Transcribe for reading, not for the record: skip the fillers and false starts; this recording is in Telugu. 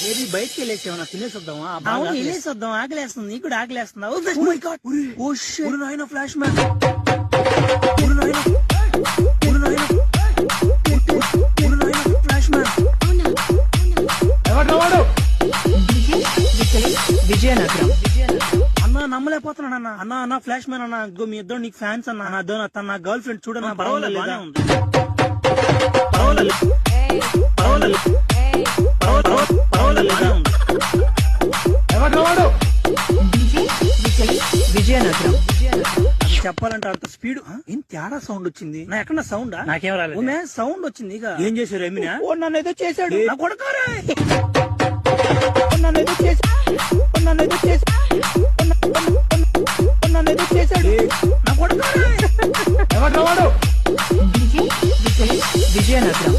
ఏది బయటకి వెళ్ళేసి ఏమన్నా తినేసి వద్దామా? అవును వెళ్ళేసి వద్దాం, ఆకలేస్తుంది, నీకు కూడా ఆకలేస్తుందా? Flash man flash man Vizianagaram. అన్నా నమ్మలేకపోతున్నాను అన్న. అన్న అన్న ఫ్లాష్ మ్యాన్ అన్న, ఇంకో మీ ఇద్దరు నీకు ఫ్యాన్స్ అన్న. అదో తన నా గర్ల్ ఫ్రెండ్ చూడన్నా. పర్వాలేదు విజయనగరం. చెప్పాలంటే అంత స్పీడ్ ఏం తేడా సౌండ్ వచ్చింది. నా ఎక్కడ సౌండ్ నాకేం రాలేదు. సౌండ్ వచ్చింది. ఇక ఏం చేశారు ఎమినా? నన్ను ఏదో చేశాడు నా కొడుకారా. చేశాడు నా కొడుకారా. విజయనగరం.